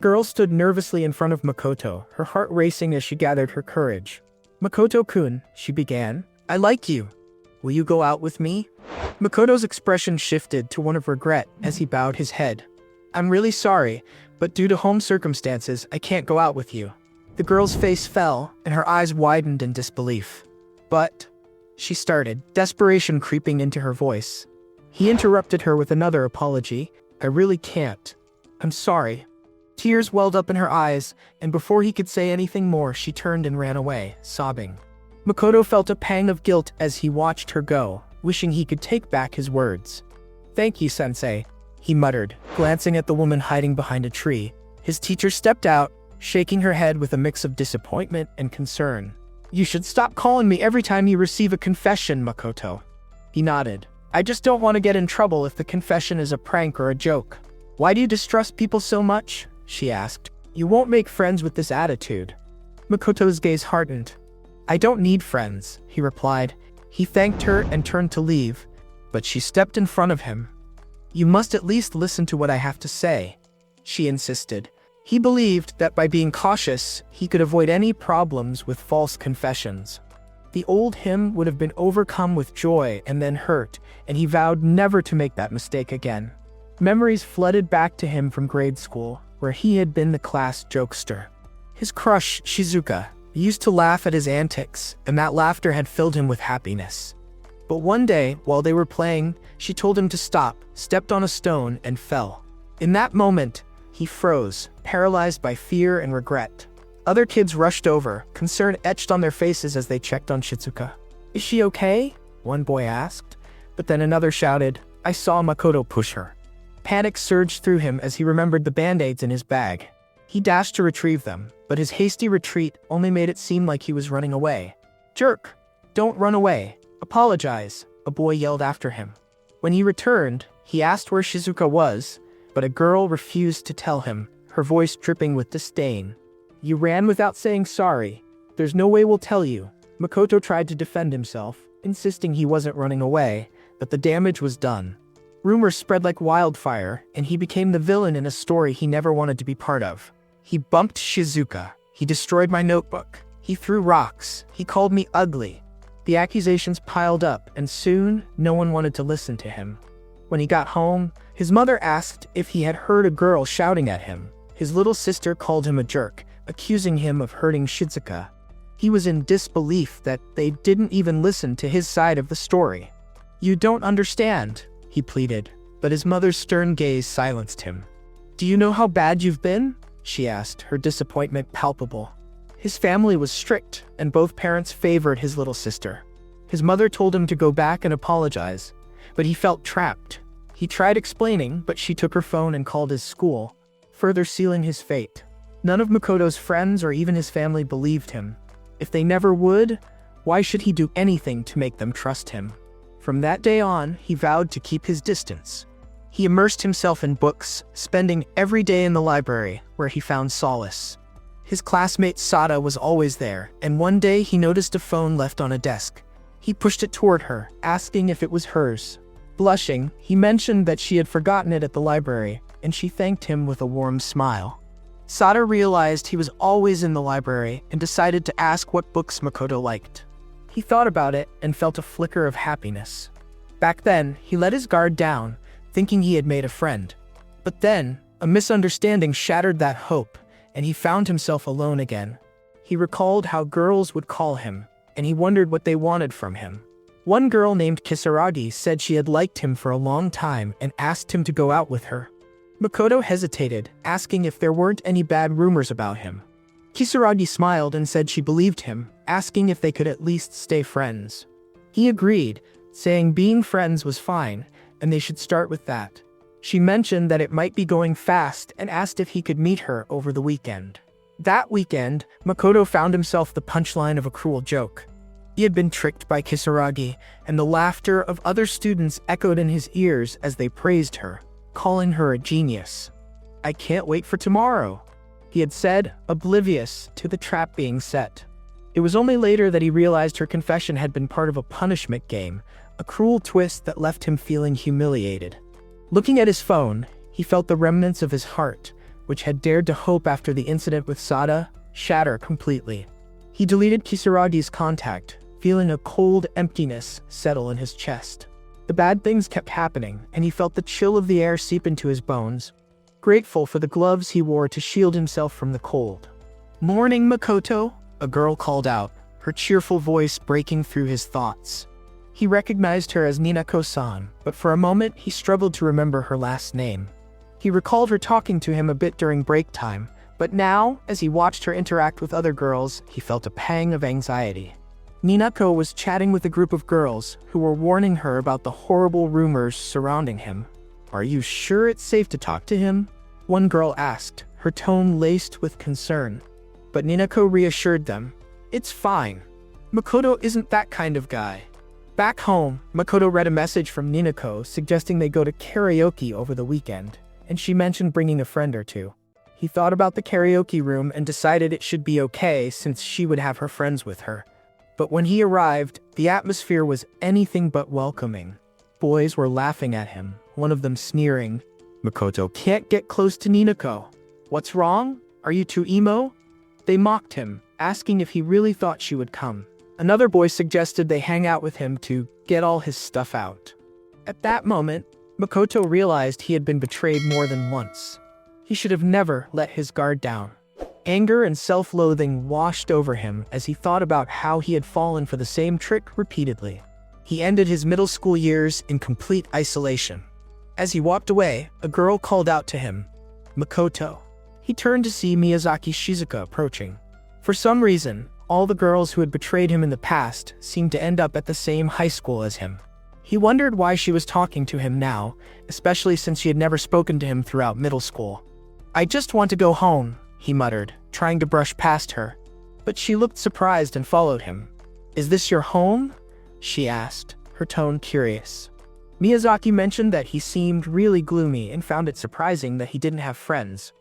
Girl stood nervously in front of Makoto, her heart racing as she gathered her courage. "Makoto-kun," she began, "I like you. Will you go out with me?" Makoto's expression shifted to one of regret as he bowed his head. "I'm really sorry, but due to home circumstances, I can't go out with you." The girl's face fell, and her eyes widened in disbelief. "But," she started, desperation creeping into her voice. He interrupted her with another apology. "I really can't. I'm sorry." Tears welled up in her eyes, and before he could say anything more, she turned and ran away, sobbing. Makoto felt a pang of guilt as he watched her go, wishing he could take back his words. "Thank you, sensei," he muttered, glancing at the woman hiding behind a tree. His teacher stepped out, shaking her head with a mix of disappointment and concern. "You should stop calling me every time you receive a confession, Makoto." He nodded. "I just don't want to get in trouble if the confession is a prank or a joke." "Why do you distrust people so much?" she asked. "You won't make friends with this attitude." Makoto's gaze hardened. "I don't need friends," he replied. He thanked her and turned to leave, but she stepped in front of him. "You must at least listen to what I have to say," she insisted. He believed that by being cautious, he could avoid any problems with false confessions. The old him would have been overcome with joy and then hurt, and he vowed never to make that mistake again. Memories flooded back to him from grade school, where he had been the class jokester. His crush, Shizuka, used to laugh at his antics, and that laughter had filled him with happiness. But one day, while they were playing, she told him to stop, stepped on a stone, and fell. In that moment, he froze, paralyzed by fear and regret. Other kids rushed over, concern etched on their faces as they checked on Shizuka. "Is she okay?" one boy asked, but then another shouted, "I saw Makoto push her." Panic surged through him as he remembered the band-aids in his bag. He dashed to retrieve them, but his hasty retreat only made it seem like he was running away. "Jerk! Don't run away. Apologize," a boy yelled after him. When he returned, he asked where Shizuka was, but a girl refused to tell him, her voice dripping with disdain. "You ran without saying sorry. There's no way we'll tell you." Makoto tried to defend himself, insisting he wasn't running away, but the damage was done. Rumors spread like wildfire, and he became the villain in a story he never wanted to be part of. He bumped Shizuka. He destroyed my notebook. He threw rocks. He called me ugly. The accusations piled up, and soon, no one wanted to listen to him. When he got home, his mother asked if he had heard a girl shouting at him. His little sister called him a jerk, accusing him of hurting Shizuka. He was in disbelief that they didn't even listen to his side of the story. "You don't understand," he pleaded, but his mother's stern gaze silenced him. "Do you know how bad you've been?" she asked, her disappointment palpable. His family was strict, and both parents favored his little sister. His mother told him to go back and apologize, but he felt trapped. He tried explaining, but she took her phone and called his school, further sealing his fate. None of Makoto's friends or even his family believed him. If they never would, why should he do anything to make them trust him? From that day on, he vowed to keep his distance. He immersed himself in books, spending every day in the library, where he found solace. His classmate Sada was always there, and one day he noticed a phone left on a desk. He pushed it toward her, asking if it was hers. Blushing, he mentioned that she had forgotten it at the library, and she thanked him with a warm smile. Sada realized he was always in the library and decided to ask what books Makoto liked. He thought about it and felt a flicker of happiness. Back then, he let his guard down, thinking he had made a friend. But then, a misunderstanding shattered that hope, and he found himself alone again. He recalled how girls would call him, and he wondered what they wanted from him. One girl named Kisaragi said she had liked him for a long time and asked him to go out with her. Makoto hesitated, asking if there weren't any bad rumors about him. Kisaragi smiled and said she believed him, asking if they could at least stay friends. He agreed, saying being friends was fine, and they should start with that. She mentioned that it might be going fast and asked if he could meet her over the weekend. That weekend, Makoto found himself the punchline of a cruel joke. He had been tricked by Kisaragi, and the laughter of other students echoed in his ears as they praised her, calling her a genius. "I can't wait for tomorrow," he had said, oblivious to the trap being set. It was only later that he realized her confession had been part of a punishment game, a cruel twist that left him feeling humiliated. Looking at his phone, he felt the remnants of his heart, which had dared to hope after the incident with Sada, shatter completely. He deleted Kisaragi's contact, feeling a cold emptiness settle in his chest. The bad things kept happening, and he felt the chill of the air seep into his bones, grateful for the gloves he wore to shield himself from the cold. "Morning, Makoto," a girl called out, her cheerful voice breaking through his thoughts. He recognized her as Ninako-san, but for a moment he struggled to remember her last name. He recalled her talking to him a bit during break time, but now, as he watched her interact with other girls, he felt a pang of anxiety. Ninako was chatting with a group of girls who were warning her about the horrible rumors surrounding him. "Are you sure it's safe to talk to him?" one girl asked, her tone laced with concern. But Ninako reassured them, "It's fine. Makoto isn't that kind of guy." Back home, Makoto read a message from Ninako suggesting they go to karaoke over the weekend, and she mentioned bringing a friend or two. He thought about the karaoke room and decided it should be okay since she would have her friends with her. But when he arrived, the atmosphere was anything but welcoming. Boys were laughing at him, one of them sneering, "Makoto can't get close to Ninako. What's wrong? Are you too emo?" They mocked him, asking if he really thought she would come. Another boy suggested they hang out with him to get all his stuff out. At that moment, Makoto realized he had been betrayed more than once. He should have never let his guard down. Anger and self-loathing washed over him as he thought about how he had fallen for the same trick repeatedly. He ended his middle school years in complete isolation. As he walked away, a girl called out to him, "Makoto." He turned to see Miyazaki Shizuka approaching. For some reason, all the girls who had betrayed him in the past seemed to end up at the same high school as him. He wondered why she was talking to him now, especially since she had never spoken to him throughout middle school. "I just want to go home," he muttered, trying to brush past her. But she looked surprised and followed him. "Is this your home?" she asked, her tone curious. Miyazaki mentioned that he seemed really gloomy and found it surprising that he didn't have friends.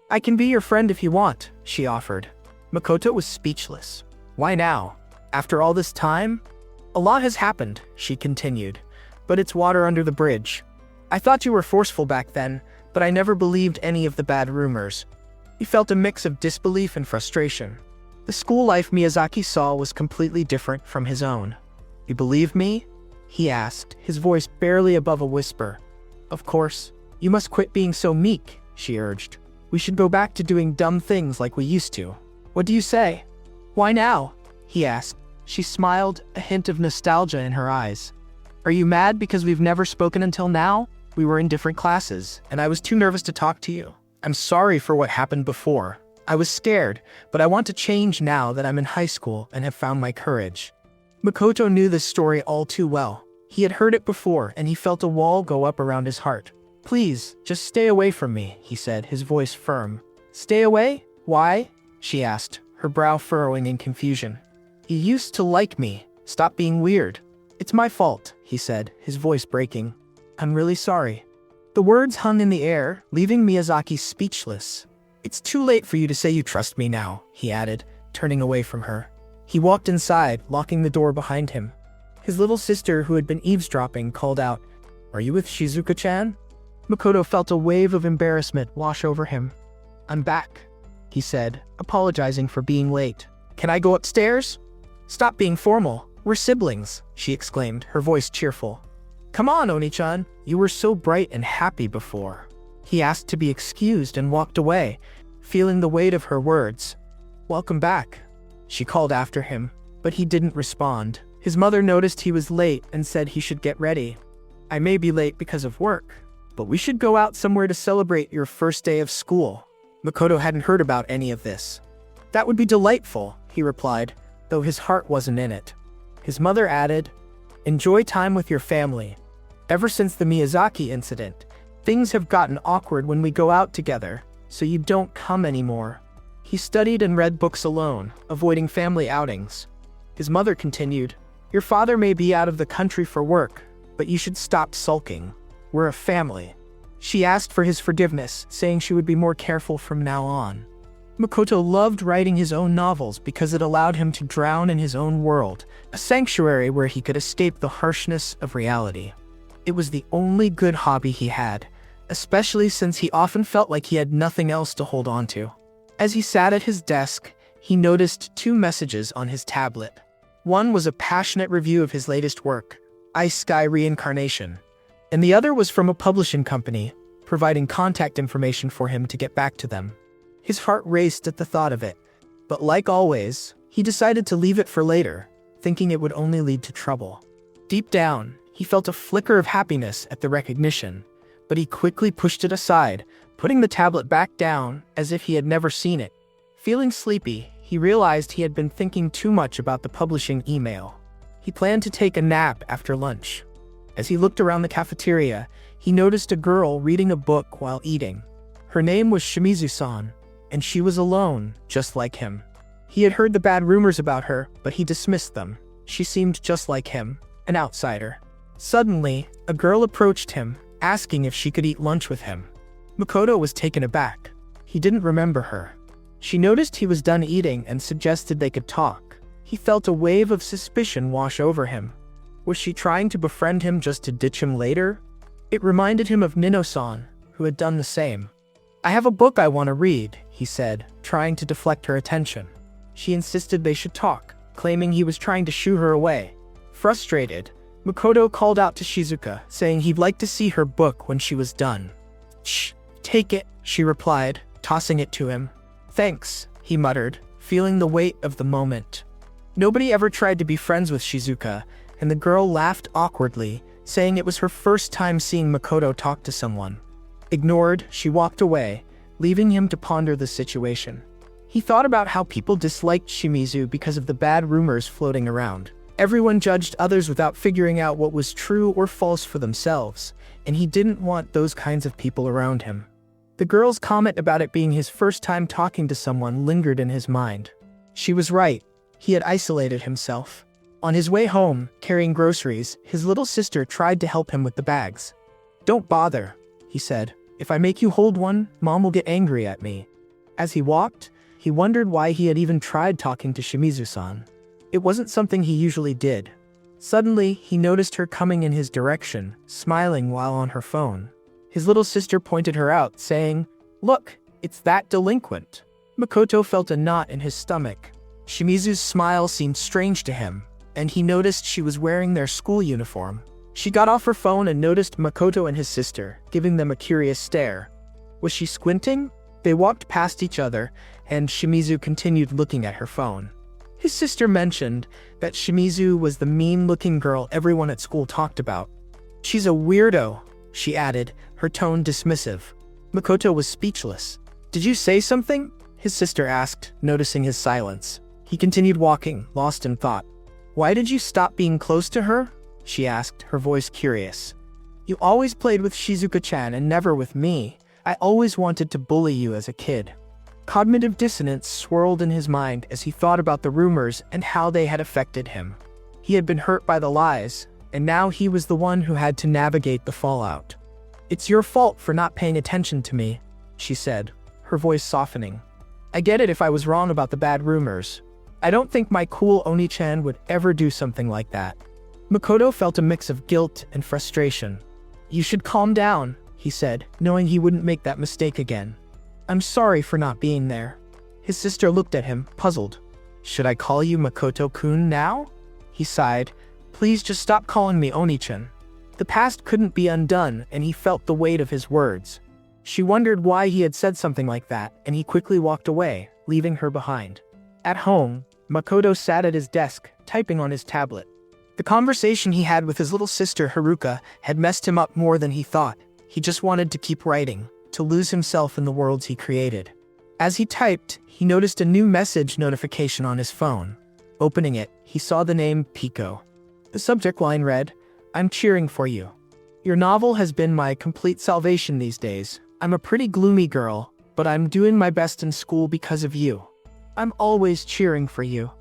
"I can be your friend if you want," she offered. Makoto was speechless. Why now? After all this time? "A lot has happened," she continued, "but it's water under the bridge. I thought you were forceful back then, but I never believed any of the bad rumors." He felt a mix of disbelief and frustration. The school life Miyazaki saw was completely different from his own. "You believe me?" he asked, his voice barely above a whisper. "Of course. You must quit being so meek," she urged. "We should go back to doing dumb things like we used to. What do you say?" "Why now?" he asked. She smiled, a hint of nostalgia in her eyes. "Are you mad because we've never spoken until now? We were in different classes, and I was too nervous to talk to you. I'm sorry for what happened before. I was scared, but I want to change now that I'm in high school and have found my courage." Makoto knew this story all too well. He had heard it before, and he felt a wall go up around his heart. "Please, just stay away from me," he said, his voice firm. "Stay away? Why?" she asked, her brow furrowing in confusion. "You used to like me. Stop being weird." "It's my fault," he said, his voice breaking. "I'm really sorry." The words hung in the air, leaving Miyazaki speechless. "It's too late for you to say you trust me now," he added, turning away from her. He walked inside, locking the door behind him. His little sister, who had been eavesdropping, called out, "Are you with Shizuka-chan?" Makoto felt a wave of embarrassment wash over him. "I'm back," he said, apologizing for being late. "Can I go upstairs?" "Stop being formal. We're siblings," she exclaimed, her voice cheerful. "Come on, Oni-chan. You were so bright and happy before." He asked to be excused and walked away, feeling the weight of her words. "Welcome back," she called after him, but he didn't respond. His mother noticed he was late and said he should get ready. "I may be late because of work, but we should go out somewhere to celebrate your first day of school." Makoto hadn't heard about any of this. "That would be delightful," he replied, though his heart wasn't in it. His mother added, "Enjoy time with your family. Ever since the Miyazaki incident, things have gotten awkward when we go out together, so you don't come anymore." He studied and read books alone, avoiding family outings. His mother continued, "Your father may be out of the country for work, but you should stop sulking. We're a family." She asked for his forgiveness, saying she would be more careful from now on. Makoto loved writing his own novels because it allowed him to drown in his own world, a sanctuary where he could escape the harshness of reality. It was the only good hobby he had, especially since he often felt like he had nothing else to hold on to. As he sat at his desk, he noticed 2 messages on his tablet. One was a passionate review of his latest work, Ice Sky Reincarnation, and the other was from a publishing company, providing contact information for him to get back to them. His heart raced at the thought of it, but like always, he decided to leave it for later, thinking it would only lead to trouble. Deep down, he felt a flicker of happiness at the recognition, but he quickly pushed it aside, putting the tablet back down as if he had never seen it. Feeling sleepy, he realized he had been thinking too much about the publishing email. He planned to take a nap after lunch. As he looked around the cafeteria, he noticed a girl reading a book while eating. Her name was Shimizu-san, and she was alone, just like him. He had heard the bad rumors about her, but he dismissed them. She seemed just like him, an outsider. Suddenly, a girl approached him, asking if she could eat lunch with him. Makoto was taken aback. He didn't remember her. She noticed he was done eating and suggested they could talk. He felt a wave of suspicion wash over him. Was she trying to befriend him just to ditch him later? It reminded him of Nino-san, who had done the same. "I have a book I want to read," he said, trying to deflect her attention. She insisted they should talk, claiming he was trying to shoo her away. Frustrated, Makoto called out to Shizuka, saying he'd like to see her book when she was done. "Shh, take it," she replied, tossing it to him. "Thanks," he muttered, feeling the weight of the moment. Nobody ever tried to be friends with Shizuka, and the girl laughed awkwardly, saying it was her first time seeing Makoto talk to someone. Ignored, she walked away, leaving him to ponder the situation. He thought about how people disliked Shimizu because of the bad rumors floating around. Everyone judged others without figuring out what was true or false for themselves, and he didn't want those kinds of people around him. The girl's comment about it being his first time talking to someone lingered in his mind. She was right. He had isolated himself. On his way home, carrying groceries, his little sister tried to help him with the bags. "Don't bother," he said. "If I make you hold one, Mom will get angry at me." As he walked, he wondered why he had even tried talking to Shimizu-san. It wasn't something he usually did. Suddenly, he noticed her coming in his direction, smiling while on her phone. His little sister pointed her out, saying, "Look, it's that delinquent." Makoto felt a knot in his stomach. Shimizu's smile seemed strange to him, and he noticed she was wearing their school uniform. She got off her phone and noticed Makoto and his sister, giving them a curious stare. Was she squinting? They walked past each other, and Shimizu continued looking at her phone. His sister mentioned that Shimizu was the mean-looking girl everyone at school talked about. "She's a weirdo," she added, her tone dismissive. Makoto was speechless. "Did you say something?" his sister asked, noticing his silence. He continued walking, lost in thought. "Why did you stop being close to her?" she asked, her voice curious. "You always played with Shizuka-chan and never with me. I always wanted to bully you as a kid." Cognitive dissonance swirled in his mind as he thought about the rumors and how they had affected him. He had been hurt by the lies, and now he was the one who had to navigate the fallout. "It's your fault for not paying attention to me," she said, her voice softening. "I get it if I was wrong about the bad rumors. I don't think my cool Oni-chan would ever do something like that." Makoto felt a mix of guilt and frustration. "You should calm down," he said, knowing he wouldn't make that mistake again. "I'm sorry for not being there." His sister looked at him, puzzled. "Should I call you Makoto-kun now?" He sighed. "Please just stop calling me Oni-chan." The past couldn't be undone, and he felt the weight of his words. She wondered why he had said something like that, and he quickly walked away, leaving her behind. At home, Makoto sat at his desk, typing on his tablet. The conversation he had with his little sister Haruka had messed him up more than he thought. He just wanted to keep writing, to lose himself in the worlds he created. As he typed, he noticed a new message notification on his phone. Opening it, he saw the name Pico. The subject line read, "I'm cheering for you. Your novel has been my complete salvation these days. I'm a pretty gloomy girl, but I'm doing my best in school because of you. I'm always cheering for you."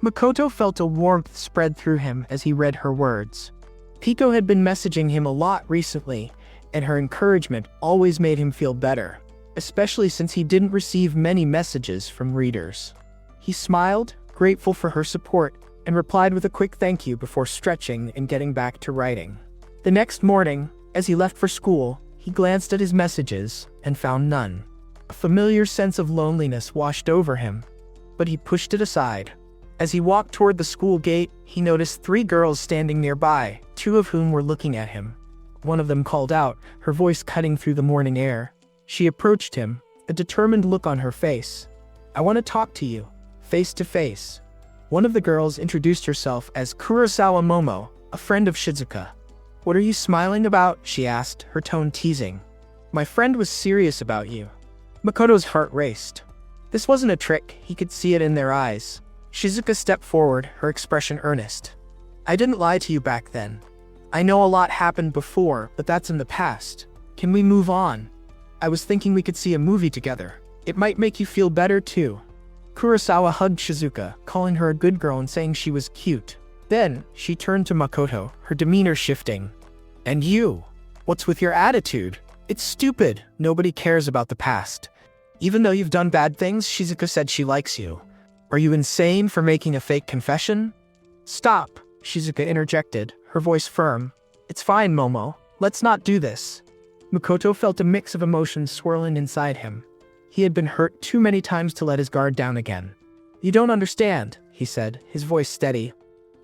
Makoto felt a warmth spread through him as he read her words. Pico had been messaging him a lot recently, and her encouragement always made him feel better, especially since he didn't receive many messages from readers. He smiled, grateful for her support, and replied with a quick thank you before stretching and getting back to writing. The next morning, as he left for school, He glanced at his messages and found none. A familiar sense of loneliness washed over him, but he pushed it aside. As he walked toward the school gate, he noticed 3 girls standing nearby, 2 of whom were looking at him. One of them called out, her voice cutting through the morning air. She approached him, a determined look on her face. "I want to talk to you, face to face." One of the girls introduced herself as Kurosawa Momo, a friend of Shizuka. "What are you smiling about?" she asked, her tone teasing. "My friend was serious about you." Makoto's heart raced. This wasn't a trick, he could see it in their eyes. Shizuka stepped forward, her expression earnest. "I didn't lie to you back then. I know a lot happened before, but that's in the past. Can we move on? I was thinking we could see a movie together. It might make you feel better too." Kurosawa hugged Shizuka, calling her a good girl and saying she was cute. Then, she turned to Makoto, her demeanor shifting. "And you? What's with your attitude? It's stupid. Nobody cares about the past. Even though you've done bad things, Shizuka said she likes you. Are you insane for making a fake confession?" "Stop," Shizuka interjected, her voice firm. "It's fine, Momo. Let's not do this." Makoto felt a mix of emotions swirling inside him. He had been hurt too many times to let his guard down again. "You don't understand," he said, his voice steady.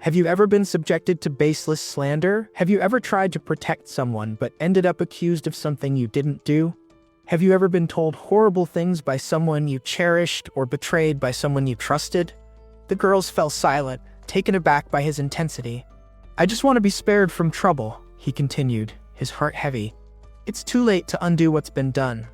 "Have you ever been subjected to baseless slander? Have you ever tried to protect someone but ended up accused of something you didn't do? Have you ever been told horrible things by someone you cherished or betrayed by someone you trusted?" The girls fell silent, taken aback by his intensity. "I just want to be spared from trouble," he continued, his heart heavy. "It's too late to undo what's been done.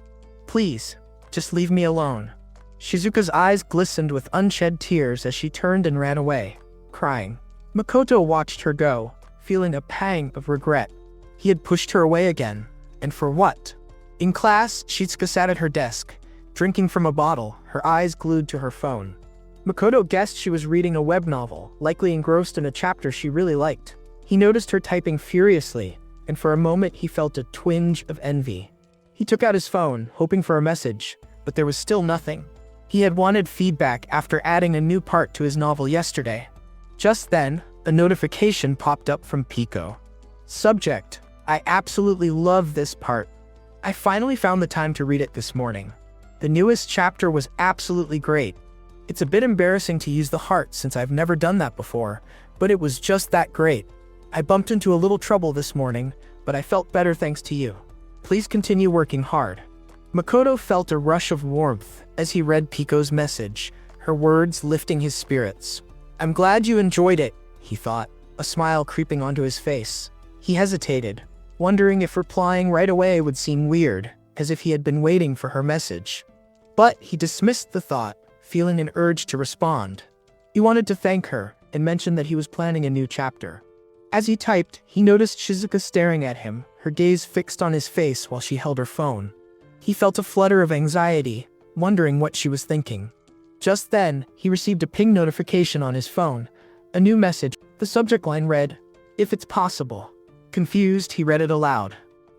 Please, just leave me alone." Shizuka's eyes glistened with unshed tears as she turned and ran away, crying. Makoto watched her go, feeling a pang of regret. He had pushed her away again, and for what? In class, Shizuka sat at her desk, drinking from a bottle, her eyes glued to her phone. Makoto guessed she was reading a web novel, likely engrossed in a chapter she really liked. He noticed her typing furiously, and for a moment he felt a twinge of envy. He took out his phone, hoping for a message, but there was still nothing. He had wanted feedback after adding a new part to his novel yesterday. Just then, a notification popped up from Pico. Subject: "I absolutely love this part. I finally found the time to read it this morning. The newest chapter was absolutely great. It's a bit embarrassing to use the heart since I've never done that before, but it was just that great. I bumped into a little trouble this morning, but I felt better thanks to you. Please continue working hard." Makoto felt a rush of warmth as he read Pico's message, her words lifting his spirits. "I'm glad you enjoyed it," he thought, a smile creeping onto his face. He hesitated, wondering if replying right away would seem weird, as if he had been waiting for her message. But he dismissed the thought, feeling an urge to respond. He wanted to thank her and mention that he was planning a new chapter. As he typed, he noticed Shizuka staring at him, her gaze fixed on his face while she held her phone. He felt a flutter of anxiety, wondering what she was thinking. Just then, he received a ping notification on his phone. A new message. The subject line read, "If it's possible." Confused, he read it aloud.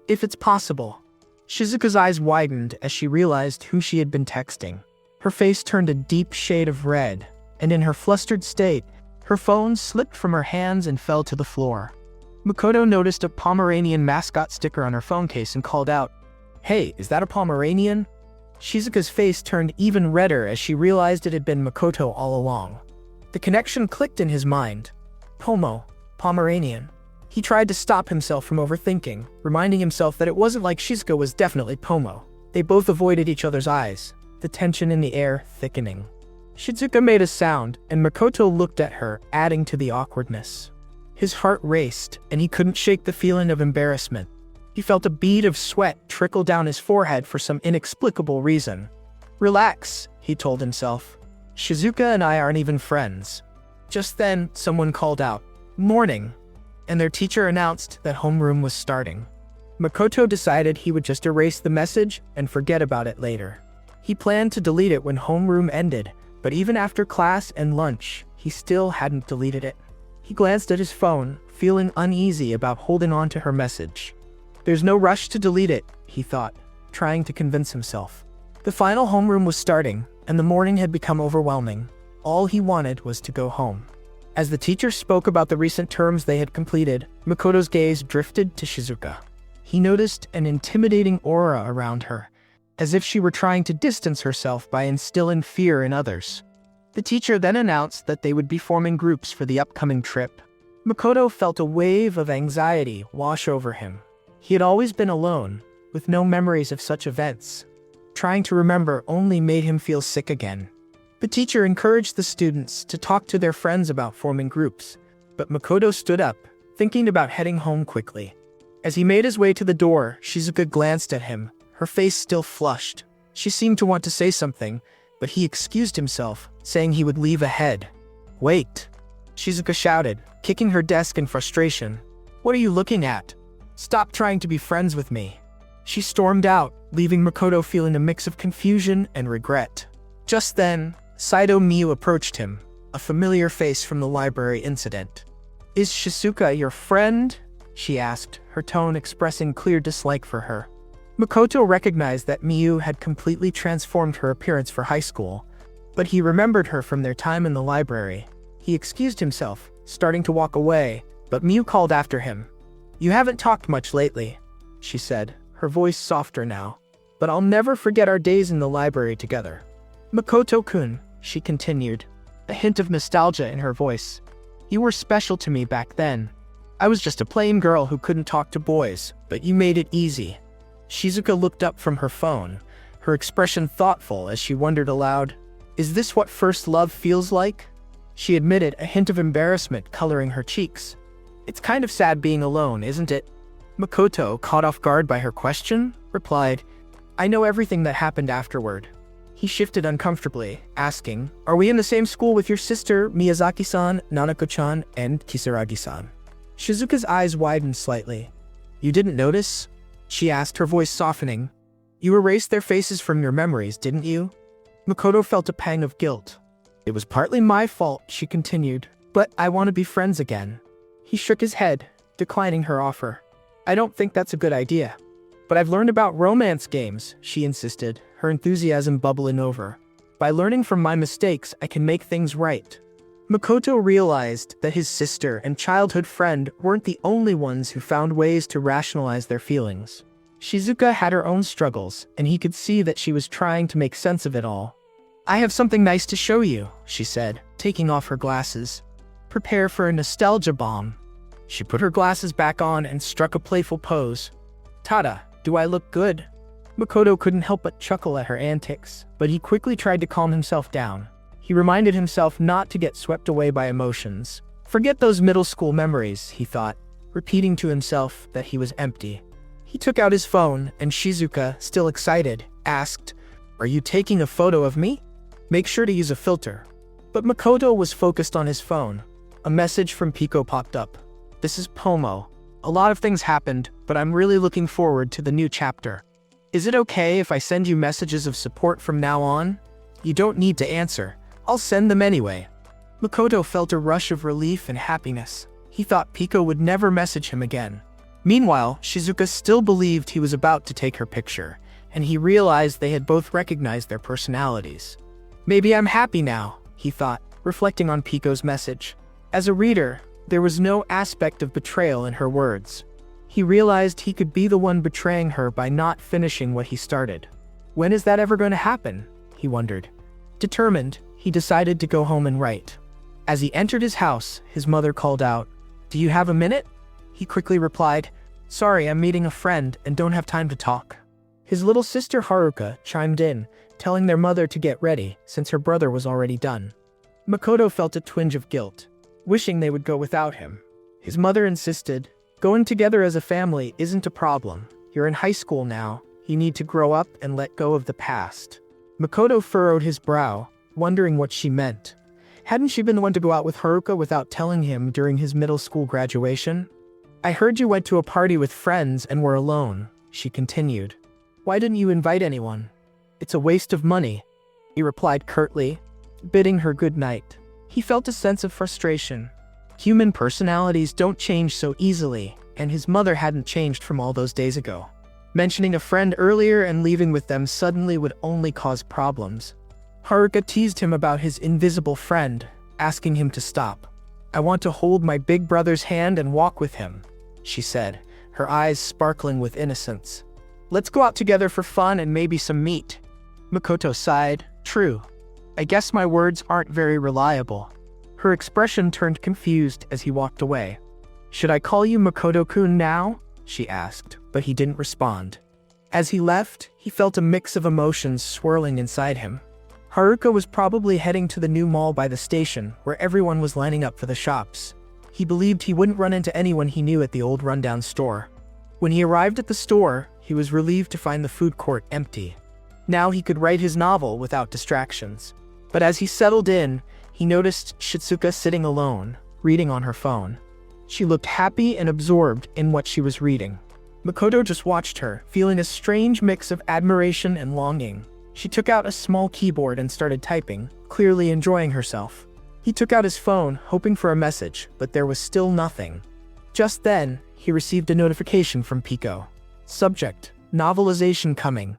"If it's possible." Shizuka's eyes widened as she realized who she had been texting. Her face turned a deep shade of red, and in her flustered state, her phone slipped from her hands and fell to the floor. Makoto noticed a Pomeranian mascot sticker on her phone case and called out, "Hey, is that a Pomeranian?" Shizuka's face turned even redder as she realized it had been Makoto all along. The connection clicked in his mind. Pomeranian. He tried to stop himself from overthinking, reminding himself that it wasn't like Shizuka was definitely Pomo. They both avoided each other's eyes, the tension in the air thickening. Shizuka made a sound, and Makoto looked at her, adding to the awkwardness. His heart raced, and he couldn't shake the feeling of embarrassment. He felt a bead of sweat trickle down his forehead for some inexplicable reason. "Relax," he told himself. "Shizuka and I aren't even friends." Just then, someone called out, "Morning," and their teacher announced that homeroom was starting. Makoto decided he would just erase the message and forget about it later. He planned to delete it when homeroom ended, but even after class and lunch, he still hadn't deleted it. He glanced at his phone, feeling uneasy about holding on to her message. There's no rush to delete it, he thought, trying to convince himself. The final homeroom was starting, and the morning had become overwhelming. All he wanted was to go home. As the teacher spoke about the recent terms they had completed, Makoto's gaze drifted to Shizuka. He noticed an intimidating aura around her, as if she were trying to distance herself by instilling fear in others. The teacher then announced that they would be forming groups for the upcoming trip. Makoto felt a wave of anxiety wash over him. He had always been alone, with no memories of such events. Trying to remember only made him feel sick again. The teacher encouraged the students to talk to their friends about forming groups, but Makoto stood up, thinking about heading home quickly. As he made his way to the door, Shizuka glanced at him, her face still flushed. She seemed to want to say something, but he excused himself, saying he would leave ahead. "Wait!" Shizuka shouted, kicking her desk in frustration. "What are you looking at? Stop trying to be friends with me." She stormed out, leaving Makoto feeling a mix of confusion and regret. Just then, Saito Miyu approached him, a familiar face from the library incident. "Is Shizuka your friend?" she asked, her tone expressing clear dislike for her. Makoto recognized that Miyu had completely transformed her appearance for high school, but he remembered her from their time in the library. He excused himself, starting to walk away, but Miyu called after him. "You haven't talked much lately," she said, her voice softer now. "But I'll never forget our days in the library together." "Makoto-kun," she continued, a hint of nostalgia in her voice. "You were special to me back then. I was just a plain girl who couldn't talk to boys, but you made it easy." Shizuka looked up from her phone, her expression thoughtful as she wondered aloud, "Is this what first love feels like?" She admitted, a hint of embarrassment coloring her cheeks. "It's kind of sad being alone, isn't it?" Makoto, caught off guard by her question, replied, "I know everything that happened afterward." He shifted uncomfortably, asking, "Are we in the same school with your sister, Miyazaki-san, Nanako-chan, and Kisaragi-san?" Shizuka's eyes widened slightly. "You didn't notice?" she asked, her voice softening. "You erased their faces from your memories, didn't you?" Makoto felt a pang of guilt. "It was partly my fault," she continued, "but I want to be friends again." He shook his head, declining her offer. "I don't think that's a good idea." "But I've learned about romance games," she insisted, her enthusiasm bubbling over. "By learning from my mistakes, I can make things right." Makoto realized that his sister and childhood friend weren't the only ones who found ways to rationalize their feelings. Shizuka had her own struggles, and he could see that she was trying to make sense of it all. "I have something nice to show you," she said, taking off her glasses. "Prepare for a nostalgia bomb." She put her glasses back on and struck a playful pose. "Tada, do I look good?" Makoto couldn't help but chuckle at her antics, but he quickly tried to calm himself down. He reminded himself not to get swept away by emotions. Forget those middle school memories, he thought, repeating to himself that he was empty. He took out his phone, and Shizuka, still excited, asked, "Are you taking a photo of me? Make sure to use a filter." But Makoto was focused on his phone. A message from Pico popped up. "This is Pomo. A lot of things happened, but I'm really looking forward to the new chapter. Is it okay if I send you messages of support from now on? You don't need to answer. I'll send them anyway." Makoto felt a rush of relief and happiness. He thought Pico would never message him again. Meanwhile, Shizuka still believed he was about to take her picture, and he realized they had both recognized their personalities. "Maybe I'm happy now," he thought, reflecting on Pico's message. As a reader, there was no aspect of betrayal in her words. He realized he could be the one betraying her by not finishing what he started. When is that ever going to happen? He wondered. Determined, he decided to go home and write. As he entered his house, his mother called out, "Do you have a minute?" He quickly replied, "Sorry, I'm meeting a friend and don't have time to talk." His little sister Haruka chimed in, telling their mother to get ready since her brother was already done. Makoto felt a twinge of guilt, wishing they would go without him. His mother insisted, "Going together as a family isn't a problem. You're in high school now. You need to grow up and let go of the past." Makoto furrowed his brow, wondering what she meant. Hadn't she been the one to go out with Haruka without telling him during his middle school graduation? "I heard you went to a party with friends and were alone," she continued. "Why didn't you invite anyone?" "It's a waste of money," he replied curtly, bidding her good night. He felt a sense of frustration. Human personalities don't change so easily, and his mother hadn't changed from all those days ago. Mentioning a friend earlier and leaving with them suddenly would only cause problems. Haruka teased him about his invisible friend, asking him to stop. "I want to hold my big brother's hand and walk with him," she said, her eyes sparkling with innocence. Let's go out together for fun and maybe some meat. Makoto sighed. True. I guess my words aren't very reliable. Her expression turned confused as he walked away. Should I call you Makoto-kun now? She asked, but he didn't respond. As he left, he felt a mix of emotions swirling inside him. Haruka was probably heading to the new mall by the station, where everyone was lining up for the shops. He believed he wouldn't run into anyone he knew at the old rundown store. When he arrived at the store, he was relieved to find the food court empty. Now he could write his novel without distractions. But as he settled in, he noticed Shitsuka sitting alone, reading on her phone. She looked happy and absorbed in what she was reading. Makoto just watched her, feeling a strange mix of admiration and longing. She took out a small keyboard and started typing, clearly enjoying herself. He took out his phone, hoping for a message, but there was still nothing. Just then, he received a notification from Pico. Subject: novelization coming.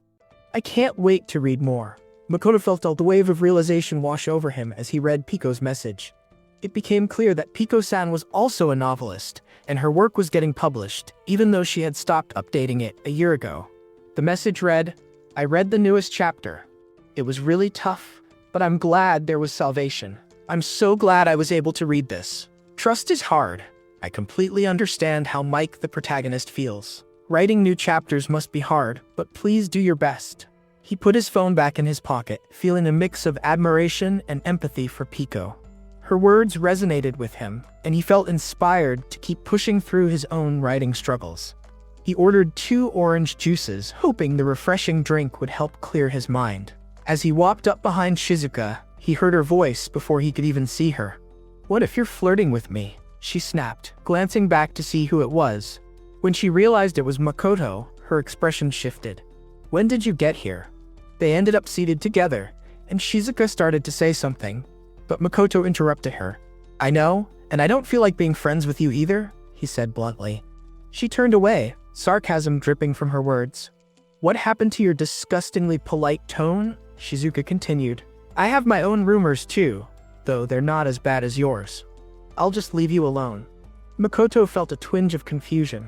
I can't wait to read more. Makoto felt a wave of realization wash over him as he read Pico's message. It became clear that Pico-san was also a novelist, and her work was getting published, even though she had stopped updating it a year ago. The message read, I read the newest chapter. It was really tough, but I'm glad there was salvation. I'm so glad I was able to read this. Trust is hard. I completely understand how Mike, the protagonist, feels. Writing new chapters must be hard, but please do your best. He put his phone back in his pocket, feeling a mix of admiration and empathy for Pico. Her words resonated with him, and he felt inspired to keep pushing through his own writing struggles. He ordered 2 orange juices, hoping the refreshing drink would help clear his mind. As he walked up behind Shizuka, he heard her voice before he could even see her. What if you're flirting with me? She snapped, glancing back to see who it was. When she realized it was Makoto, her expression shifted. When did you get here? They ended up seated together, and Shizuka started to say something, but Makoto interrupted her. I know, and I don't feel like being friends with you either, he said bluntly. She turned away, sarcasm dripping from her words. What happened to your disgustingly polite tone? Shizuka continued. I have my own rumors too, though they're not as bad as yours. I'll just leave you alone. Makoto felt a twinge of confusion.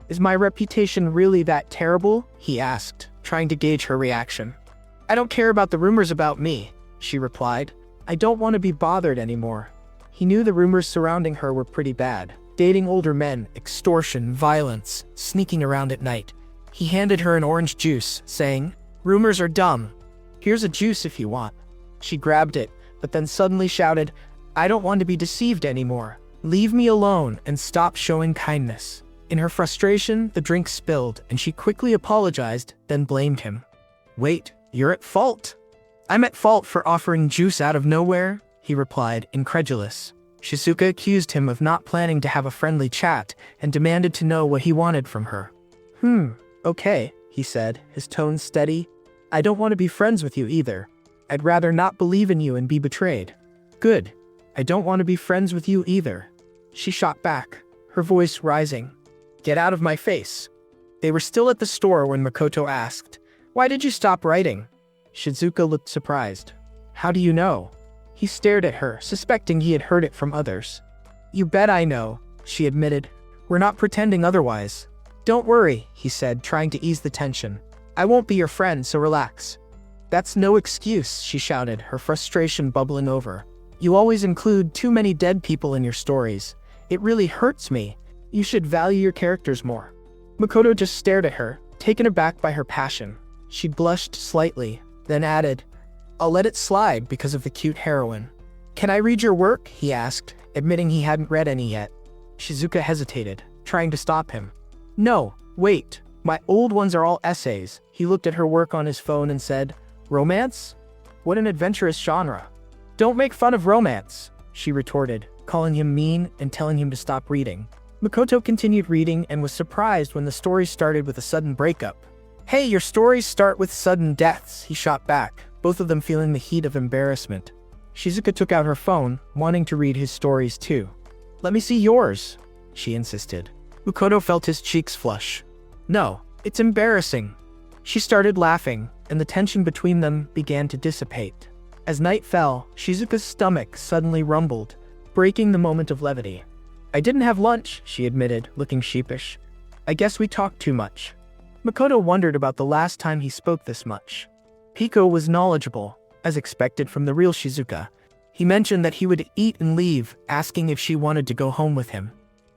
Is my reputation really that terrible? He asked, trying to gauge her reaction. I don't care about the rumors about me, she replied. I don't want to be bothered anymore. He knew the rumors surrounding her were pretty bad. Dating older men, extortion, violence, sneaking around at night. He handed her an orange juice, saying, Rumors are dumb. Here's a juice if you want. She grabbed it, but then suddenly shouted, I don't want to be deceived anymore. Leave me alone and stop showing kindness. In her frustration, the drink spilled, and she quickly apologized, then blamed him. Wait, you're at fault. I'm at fault for offering juice out of nowhere, he replied, incredulous. Shizuka accused him of not planning to have a friendly chat and demanded to know what he wanted from her. Okay, he said, his tone steady. I don't want to be friends with you either. I'd rather not believe in you and be betrayed. Good. I don't want to be friends with you either. She shot back, her voice rising. Get out of my face. They were still at the store when Makoto asked, Why did you stop writing? Shizuka looked surprised. How do you know? He stared at her, suspecting he had heard it from others. You bet I know, she admitted. We're not pretending otherwise. Don't worry, he said, trying to ease the tension. I won't be your friend, so relax. That's no excuse, she shouted, her frustration bubbling over. You always include too many dead people in your stories. It really hurts me. You should value your characters more. Makoto just stared at her, taken aback by her passion. She blushed slightly, then added, I'll let it slide because of the cute heroine. Can I read your work? He asked, admitting he hadn't read any yet. Shizuka hesitated, trying to stop him. No, wait. My old ones are all essays. He looked at her work on his phone and said, Romance? What an adventurous genre. Don't make fun of romance, she retorted, calling him mean and telling him to stop reading. Makoto continued reading and was surprised when the story started with a sudden breakup. Hey, your stories start with sudden deaths, he shot back, both of them feeling the heat of embarrassment. Shizuka took out her phone, wanting to read his stories too. Let me see yours, she insisted. Makoto felt his cheeks flush. No, it's embarrassing. She started laughing, and the tension between them began to dissipate. As night fell, Shizuka's stomach suddenly rumbled, breaking the moment of levity. I didn't have lunch, she admitted, looking sheepish. I guess we talked too much. Makoto wondered about the last time he spoke this much. Pico was knowledgeable, as expected from the real Shizuka. He mentioned that he would eat and leave, asking if she wanted to go home with him.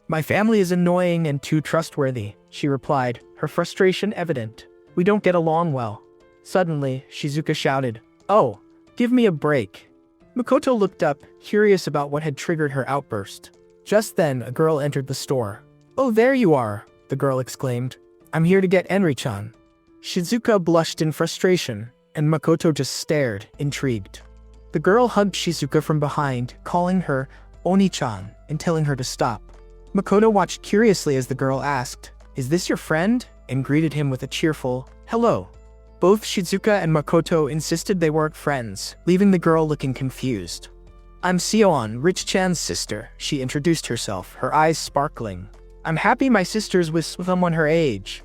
My family is annoying and too trustworthy, she replied, her frustration evident. We don't get along well. Suddenly, Shizuka shouted, "Oh, give me a break." Makoto looked up, curious about what had triggered her outburst. Just then, a girl entered the store. "Oh, there you are," the girl exclaimed. "I'm here to get Enri-chan." Shizuka blushed in frustration, and Makoto just stared, intrigued. The girl hugged Shizuka from behind, calling her Oni-chan and telling her to stop. Makoto watched curiously as the girl asked, "Is this your friend?" and greeted him with a cheerful, "Hello." Both Shizuka and Makoto insisted they weren't friends, leaving the girl looking confused. "I'm Sion, Rich-chan's sister," she introduced herself, her eyes sparkling. "I'm happy my sister's with someone her age."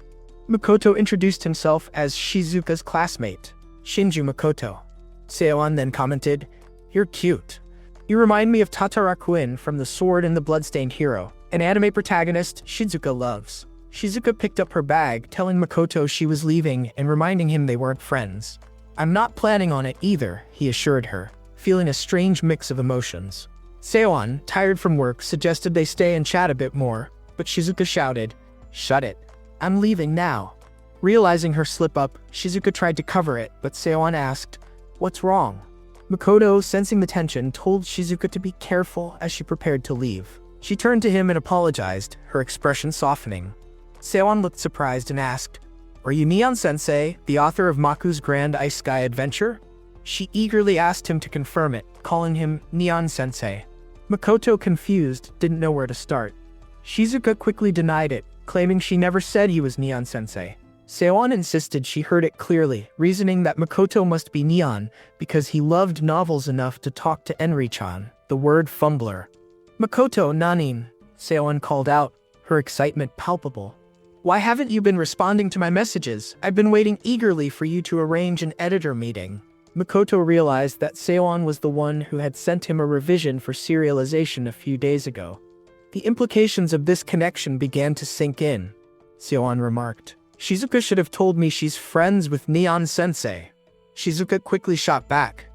Makoto introduced himself as Shizuka's classmate, Shinju Makoto. Seon then commented, "You're cute. You remind me of Tatarakuin from The Sword and the Bloodstained Hero, an anime protagonist Shizuka loves." Shizuka picked up her bag, telling Makoto she was leaving and reminding him they weren't friends. "I'm not planning on it either," he assured her, feeling a strange mix of emotions. Seon, tired from work, suggested they stay and chat a bit more, but Shizuka shouted, "Shut it. I'm leaving now." Realizing her slip-up, Shizuka tried to cover it, but Seon asked, "What's wrong?" Makoto, sensing the tension, told Shizuka to be careful as she prepared to leave. She turned to him and apologized, her expression softening. Seon looked surprised and asked, "Are you Neon-sensei, the author of Maku's Grand Ice Sky Adventure?" She eagerly asked him to confirm it, calling him Neon-sensei. Makoto, confused, didn't know where to start. Shizuka quickly denied it, claiming she never said he was Neon-sensei. Seon insisted she heard it clearly, reasoning that Makoto must be Neon because he loved novels enough to talk to Enri-chan, the word fumbler. "Makoto nanin," Seon called out, her excitement palpable. "Why haven't you been responding to my messages? I've been waiting eagerly for you to arrange an editor meeting." Makoto realized that Seon was the one who had sent him a revision for serialization a few days ago. The implications of this connection began to sink in. Seon remarked, "Shizuka should have told me she's friends with Neon-sensei." Shizuka quickly shot back,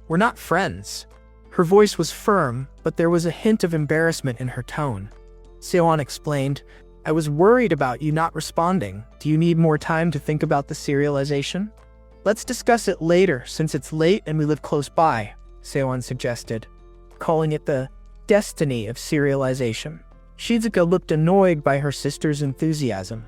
"We're not friends." Her voice was firm, but there was a hint of embarrassment in her tone. Seon explained, "I was worried about you not responding. Do you need more time to think about the serialization?" "Let's discuss it later since it's late and we live close by," Seon suggested, calling it the destiny of serialization. Shizuka looked annoyed by her sister's enthusiasm.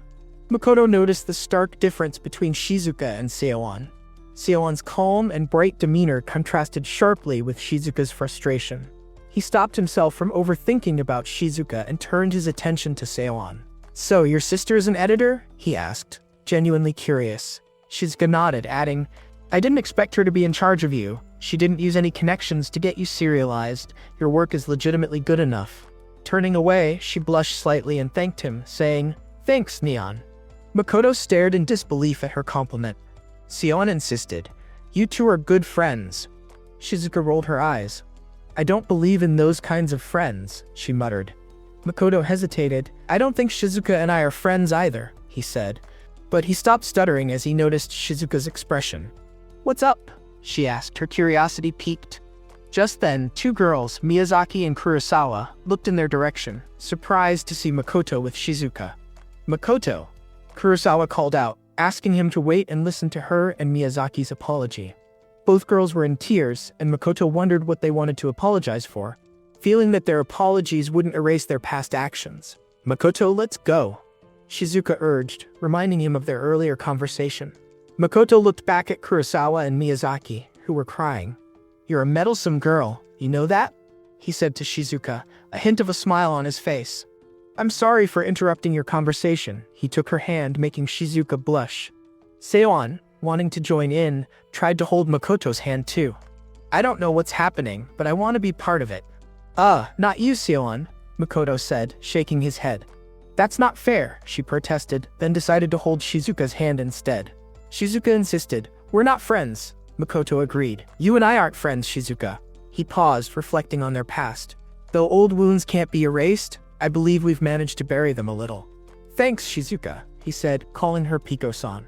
Makoto noticed the stark difference between Shizuka and Seon. Seon's calm and bright demeanor contrasted sharply with Shizuka's frustration. He stopped himself from overthinking about Shizuka and turned his attention to Seon. "So, your sister is an editor?" he asked, genuinely curious. Shizuka nodded, adding, "I didn't expect her to be in charge of you. She didn't use any connections to get you serialized. Your work is legitimately good enough." Turning away, she blushed slightly and thanked him, saying, "Thanks, Neon." Makoto stared in disbelief at her compliment. Seon insisted, "You two are good friends." Shizuka rolled her eyes. "I don't believe in those kinds of friends," she muttered. Makoto hesitated. "I don't think Shizuka and I are friends either," he said. But he stopped stuttering as he noticed Shizuka's expression. "What's up?" she asked, her curiosity piqued. Just then, two girls, Miyazaki and Kurosawa, looked in their direction, surprised to see Makoto with Shizuka. "Makoto," Kurosawa called out, asking him to wait and listen to her and Miyazaki's apology. Both girls were in tears, and Makoto wondered what they wanted to apologize for, feeling that their apologies wouldn't erase their past actions. "Makoto, let's go," Shizuka urged, reminding him of their earlier conversation. Makoto looked back at Kurosawa and Miyazaki, who were crying. "You're a meddlesome girl, you know that?" he said to Shizuka, a hint of a smile on his face. "I'm sorry for interrupting your conversation," he took her hand, making Shizuka blush. Seon, wanting to join in, tried to hold Makoto's hand too. "I don't know what's happening, but I want to be part of it." Not you, Seon," Makoto said, shaking his head. "That's not fair," she protested, then decided to hold Shizuka's hand instead. Shizuka insisted. "We're not friends," Makoto agreed. "You and I aren't friends, Shizuka." He paused, reflecting on their past. "Though old wounds can't be erased, I believe we've managed to bury them a little." Thanks, Shizuka, he said, calling her Piko-san,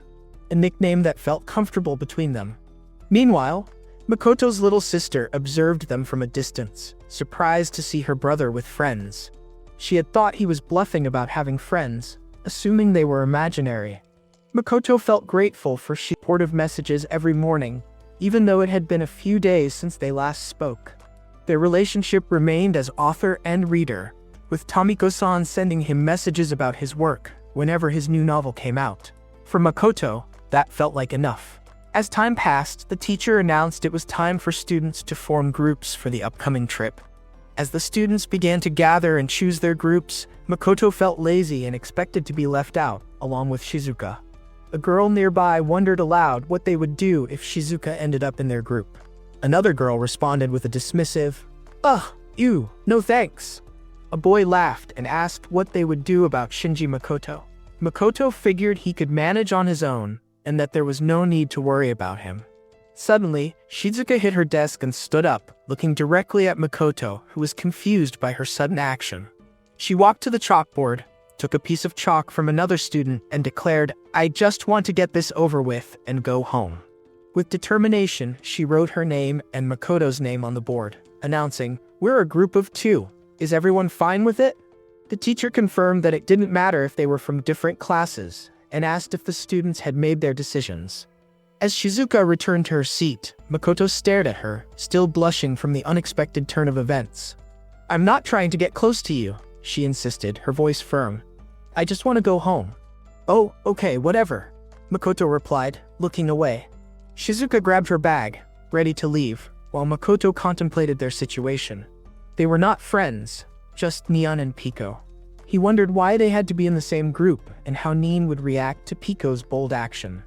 a nickname that felt comfortable between them. Meanwhile, Makoto's little sister observed them from a distance, surprised to see her brother with friends. She had thought he was bluffing about having friends, assuming they were imaginary. Makoto felt grateful for Shizuka's supportive messages every morning, even though it had been a few days since they last spoke. Their relationship remained as author and reader, with Tomiko-san sending him messages about his work whenever his new novel came out. For Makoto, that felt like enough. As time passed, the teacher announced it was time for students to form groups for the upcoming trip. As the students began to gather and choose their groups, Makoto felt lazy and expected to be left out, along with Shizuka. A girl nearby wondered aloud what they would do if Shizuka ended up in their group. Another girl responded with a dismissive, "Ugh, ew, no thanks." A boy laughed and asked what they would do about Shinji Makoto. Makoto figured he could manage on his own, and that there was no need to worry about him. Suddenly, Shizuka hit her desk and stood up, looking directly at Makoto, who was confused by her sudden action. She walked to the chalkboard, took a piece of chalk from another student, and declared, "I just want to get this over with and go home." With determination, she wrote her name and Makoto's name on the board, announcing, "We're a group of 2. Is everyone fine with it?" The teacher confirmed that it didn't matter if they were from different classes, and asked if the students had made their decisions. As Shizuka returned to her seat, Makoto stared at her, still blushing from the unexpected turn of events. "I'm not trying to get close to you," she insisted, her voice firm. "I just want to go home." "Oh, okay, whatever," Makoto replied, looking away. Shizuka grabbed her bag, ready to leave, while Makoto contemplated their situation. They were not friends, just Neon and Piko. He wondered why they had to be in the same group and how Neon would react to Piko's bold action.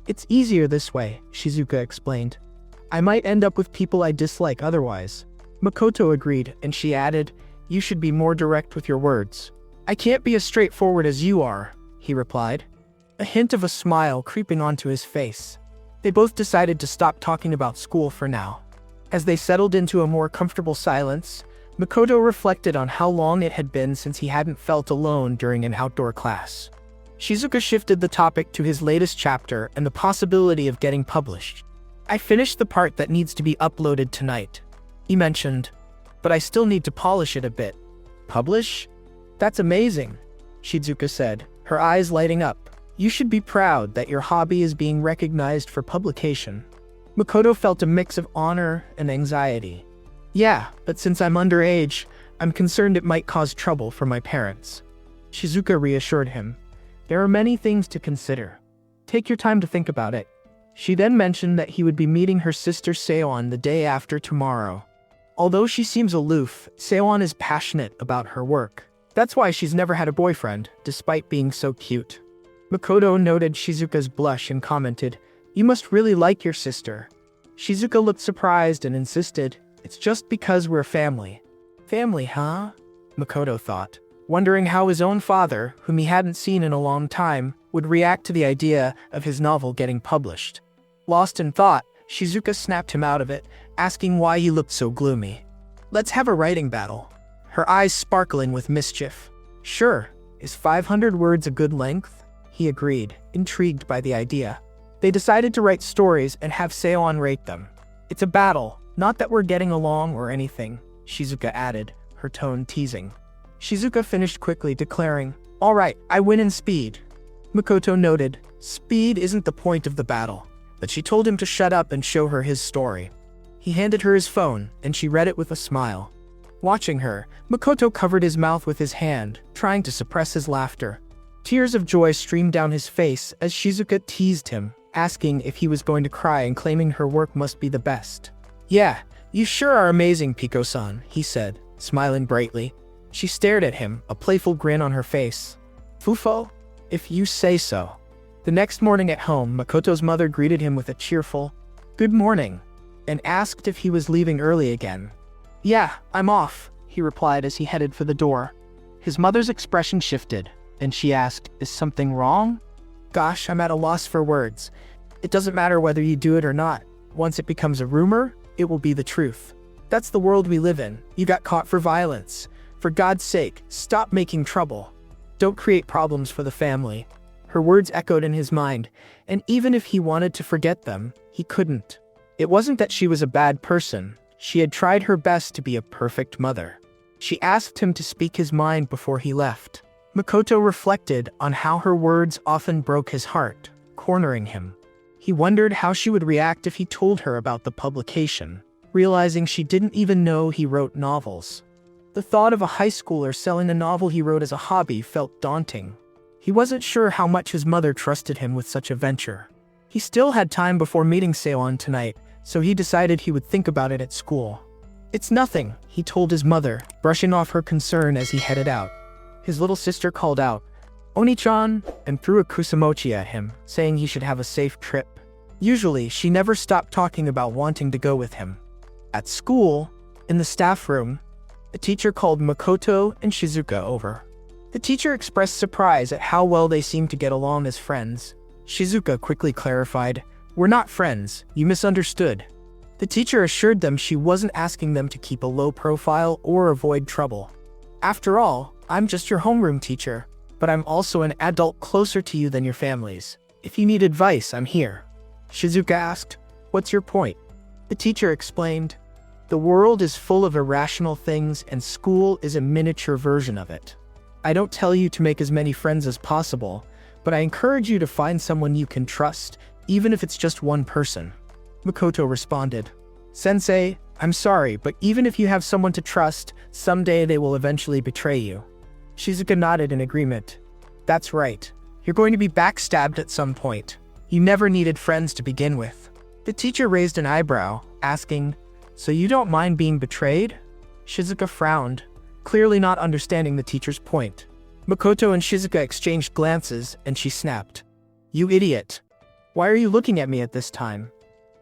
"It's easier this way," Shizuka explained. "I might end up with people I dislike otherwise." Makoto agreed, and she added, "You should be more direct with your words." "I can't be as straightforward as you are," he replied, a hint of a smile creeping onto his face. They both decided to stop talking about school for now. As they settled into a more comfortable silence, Makoto reflected on how long it had been since he hadn't felt alone during an outdoor class. Shizuka shifted the topic to his latest chapter and the possibility of getting published. "I finished the part that needs to be uploaded tonight," he mentioned, "but I still need to polish it a bit." "Publish? That's amazing," Shizuka said, her eyes lighting up. "You should be proud that your hobby is being recognized for publication." Makoto felt a mix of honor and anxiety. "Yeah, but since I'm underage, I'm concerned it might cause trouble for my parents." Shizuka reassured him. "There are many things to consider. Take your time to think about it." She then mentioned that he would be meeting her sister Seon the day after tomorrow. Although she seems aloof, Seon is passionate about her work. That's why she's never had a boyfriend, despite being so cute. Makoto noted Shizuka's blush and commented, "You must really like your sister." Shizuka looked surprised and insisted, "It's just because we're family." "Family, huh?" Makoto thought, wondering how his own father, whom he hadn't seen in a long time, would react to the idea of his novel getting published. Lost in thought, Shizuka snapped him out of it, asking why he looked so gloomy. "Let's have a writing battle," her eyes sparkling with mischief. "Sure, is 500 words a good length?" He agreed, intrigued by the idea. They decided to write stories and have Seon rate them. "It's a battle, not that we're getting along or anything," Shizuka added, her tone teasing. Shizuka finished quickly, declaring, "All right, I win in speed." Makoto noted, speed isn't the point of the battle, but she told him to shut up and show her his story. He handed her his phone, and she read it with a smile. Watching her, Makoto covered his mouth with his hand, trying to suppress his laughter. Tears of joy streamed down his face as Shizuka teased him, asking if he was going to cry and claiming her work must be the best. "Yeah, you sure are amazing, Piko-san," he said, smiling brightly. She stared at him, a playful grin on her face. "Fufo? If you say so." The next morning at home, Makoto's mother greeted him with a cheerful, "Good morning," and asked if he was leaving early again. "Yeah, I'm off," he replied as he headed for the door. His mother's expression shifted, and she asked, "Is something wrong?" "Gosh, I'm at a loss for words. It doesn't matter whether you do it or not. Once it becomes a rumor, it will be the truth. That's the world we live in. You got caught for violence. For God's sake, stop making trouble." Don't create problems for the family. Her words echoed in his mind, and even if he wanted to forget them, he couldn't. It wasn't that she was a bad person. She had tried her best to be a perfect mother. She asked him to speak his mind before he left. Makoto reflected on how her words often broke his heart, cornering him. He wondered how she would react if he told her about the publication, realizing she didn't even know he wrote novels. The thought of a high schooler selling a novel he wrote as a hobby felt daunting. He wasn't sure how much his mother trusted him with such a venture. He still had time before meeting Seon tonight, so he decided he would think about it at school. It's nothing, he told his mother, brushing off her concern as he headed out. His little sister called out, "Oni-chan," and threw a kusamochi at him, saying he should have a safe trip. Usually, she never stopped talking about wanting to go with him. At school, in the staff room, the teacher called Makoto and Shizuka over. The teacher expressed surprise at how well they seemed to get along as friends. Shizuka quickly clarified, "We're not friends, you misunderstood." The teacher assured them she wasn't asking them to keep a low profile or avoid trouble. "After all, I'm just your homeroom teacher, but I'm also an adult closer to you than your families. If you need advice, I'm here." Shizuka asked, "What's your point?" The teacher explained, "The world is full of irrational things and school is a miniature version of it. I don't tell you to make as many friends as possible, but I encourage you to find someone you can trust, even if it's just one person." Makoto responded, "Sensei, I'm sorry, but even if you have someone to trust, someday they will eventually betray you." Shizuka nodded in agreement. "That's right. You're going to be backstabbed at some point. You never needed friends to begin with." The teacher raised an eyebrow, asking, "So you don't mind being betrayed?" Shizuka frowned, clearly not understanding the teacher's point. Makoto and Shizuka exchanged glances, and she snapped, "You idiot. Why are you looking at me at this time?"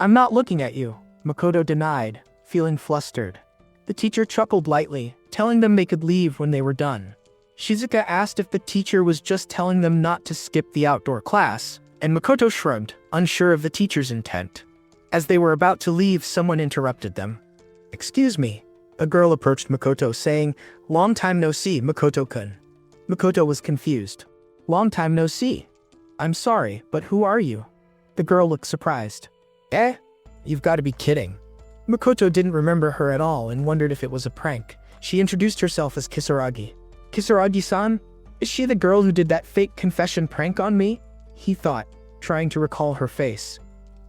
"I'm not looking at you," Makoto denied, feeling flustered. The teacher chuckled lightly, telling them they could leave when they were done. Shizuka asked if the teacher was just telling them not to skip the outdoor class, and Makoto shrugged, unsure of the teacher's intent. As they were about to leave, someone interrupted them. "Excuse me." A girl approached Makoto, saying, "Long time no see, Makoto-kun." Makoto was confused. "Long time no see. I'm sorry, but who are you?" The girl looked surprised. "Eh? You've got to be kidding." Makoto didn't remember her at all and wondered if it was a prank. She introduced herself as Kisaragi. "Kisaragi-san? Is she the girl who did that fake confession prank on me?" he thought, trying to recall her face.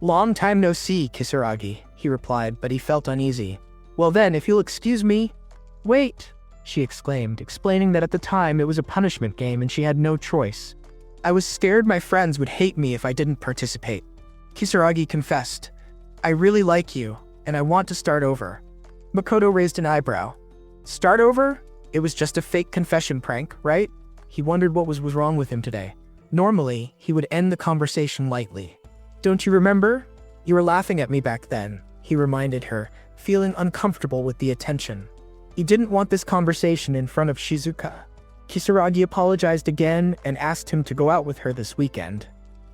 "Long time no see, Kisaragi," he replied, but he felt uneasy. "Well then, if you'll excuse me—" "Wait," she exclaimed, explaining that at the time it was a punishment game and she had no choice. "I was scared my friends would hate me if I didn't participate." Kisaragi confessed, "I really like you, and I want to start over." Makoto raised an eyebrow. "Start over? It was just a fake confession prank, right?" He wondered what was wrong with him today. Normally, he would end the conversation lightly. "Don't you remember? You were laughing at me back then," he reminded her, feeling uncomfortable with the attention. He didn't want this conversation in front of Shizuka. Kisaragi apologized again and asked him to go out with her this weekend.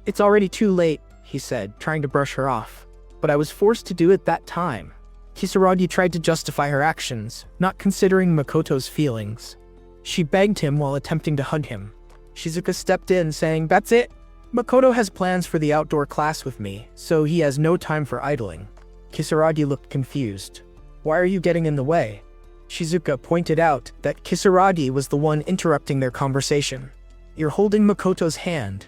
"It's already too late," he said, trying to brush her off. "But I was forced to do it that time." Kisaragi tried to justify her actions, not considering Makoto's feelings. She begged him while attempting to hug him. Shizuka stepped in, saying, "That's it. Makoto has plans for the outdoor class with me, so he has no time for idling." Kisaragi looked confused. "Why are you getting in the way?" Shizuka pointed out that Kisaragi was the one interrupting their conversation. "You're holding Makoto's hand."